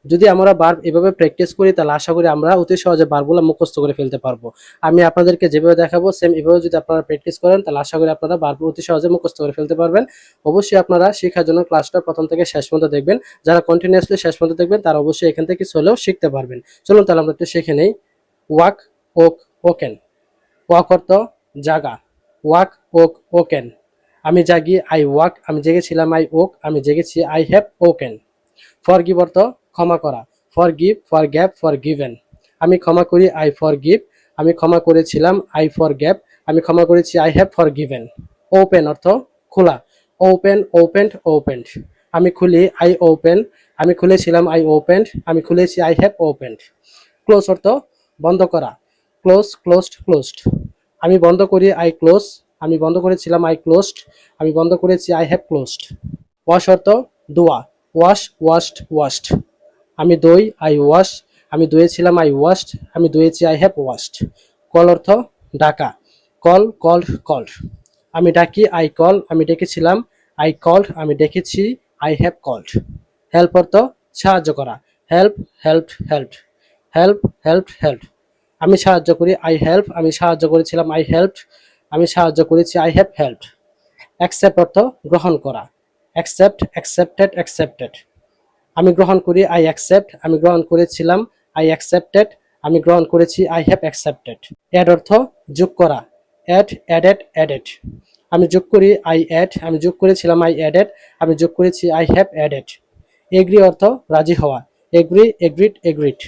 যদি আমরা ভার্ব এভাবে প্র্যাকটিস করি তাহলে আশা করি আমরা অতি সহজে ভার্বগুলো মুখস্থ করে ফেলতে পারবো। আমি আপনাদেরকে যেভাবে দেখাবো সেম এভাবে যদি আপনারা প্র্যাকটিস করেন তাহলে আশা করি আপনারা ভার্ব অতি সহজে মুখস্থ করে ফেলতে পারবেন। অবশ্যই আপনারা শেখার জন্য ক্লাসটা প্রথম থেকে শেষ পর্যন্ত দেখবেন। যারা কন্টিনিউয়াসলি শেষ পর্যন্ত দেখবেন তারা অবশ্যই এখান থেকে কিছু হলেও শিখতে পারবেন। চলুন তাহলে আমরা একটু শিখে নেই। Walk, okay, woken. ওয়াক অর্থ জাগা, ওয়াক, ওক, ওকেন। আমি জাগি, আই ওয়াক। আমি জেগেছিলাম, আই ওক। আমি জেগেছি, আই হ্যাভ ওকেন। ফরগিভ অর্থ ক্ষমা করা, ফরগিভ, ফরগ্যাভ, ফরগিভেন। আমি ক্ষমা করি, আই ফরগিভ। আমি ক্ষমা করেছিলাম, আই ফরগ্যাভ। আমি ক্ষমা করেছি, আই হ্যাভ ফরগিভেন। ওপেন অর্থ খোলা, ওপেন, ওপেন্ড, ওপেন্ড। আমি খুলি, আই ওপেন। আমি খুলেছিলাম, আই ওপেন্ড। আমি খুলেছি, আই হ্যাভ ওপেন্ড। ক্লোজ অর্থ বন্ধ করা, ক্লোজ, ক্লোজড, ক্লোজড। আমি বন্ধ করি, আই ক্লোজ। আমি বন্ধ করেছিলাম, আই ক্লোজড। আমি বন্ধ করেছি, আই হ্যাভ ক্লোজড। ওয়াশ অর্থ ধোয়া, ওয়াশ, ওয়াশড, ওয়াশড। আমি দই, আই ওয়াশ। আমি ধুয়েছিলাম, আই ওয়াশড। আমি ধুয়েছি, আই হ্যাভ ওয়াশড। কল অর্থ ডাকা, কল, কল্ড, কল্ড। আমি ডাকি, আই কল। আমি ডেকেছিলাম, আই কল্ড। আমি ডেকেছি, আই হ্যাভ কল্ড। হেল্প অর্থ সাহায্য করা, help, helped, helped. Help, helped, helped. আমি সাহায্য করি, আই হেল্প। আমি সাহায্য করেছিলাম, আই হেল্পড। আমি সাহায্য করেছি, আই হ্যাভ হেল্পড। অ্যাকসেপ্ট অর্থ গ্রহণ করা, অ্যাকসেপ্ট, অ্যাকসেপ্টেড, অ্যাকসেপ্টেড। আমি গ্রহণ করি, আই অ্যাকসেপ্ট। আমি গ্রহণ করেছিলাম, আই অ্যাকসেপ্টেড। আমি গ্রহণ করেছি, আই হ্যাভ অ্যাকসেপ্টেড। অ্যাড অর্থ যোগ করা, অ্যাড, অ্যাডেড, অ্যাডেড। আমি যোগ করি, আই অ্যাড। আমি যোগ করেছিলাম, আই অ্যাডেড। আমি যোগ করেছি, আই হ্যাভ অ্যাডেড। এগ্রি অর্থ রাজি হওয়া, এগ্রি, এগ্রিড, এগ্রিড।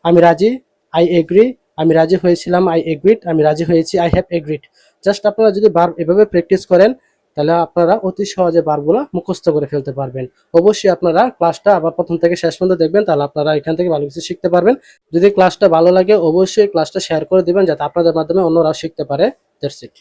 আমি রাজি, আই এগ্রি। আমি রাজি হয়েছিলাম, আই এগ্রিড। আমি রাজি হয়েছি, আই হ্যাভ এগ্রিড। জাস্ট আপনারা যদি ভার্ব এভাবে প্র্যাকটিস করেন তাহলে আপনারা অতি সহজে ভার্বগুলো মুখস্থ করে ফেলতে পারবেন। অবশ্যই আপনারা ক্লাসটা আবার প্রথম থেকে শেষ পর্যন্ত দেখবেন, তাহলে আপনারা এখান থেকে ভালো কিছু শিখতে পারবেন। যদি ক্লাসটা ভালো লাগে অবশ্যই ক্লাসটা শেয়ার করে দিবেন যাতে আপনাদের মাধ্যমে অন্যরাও শিখতে পারে। That's it.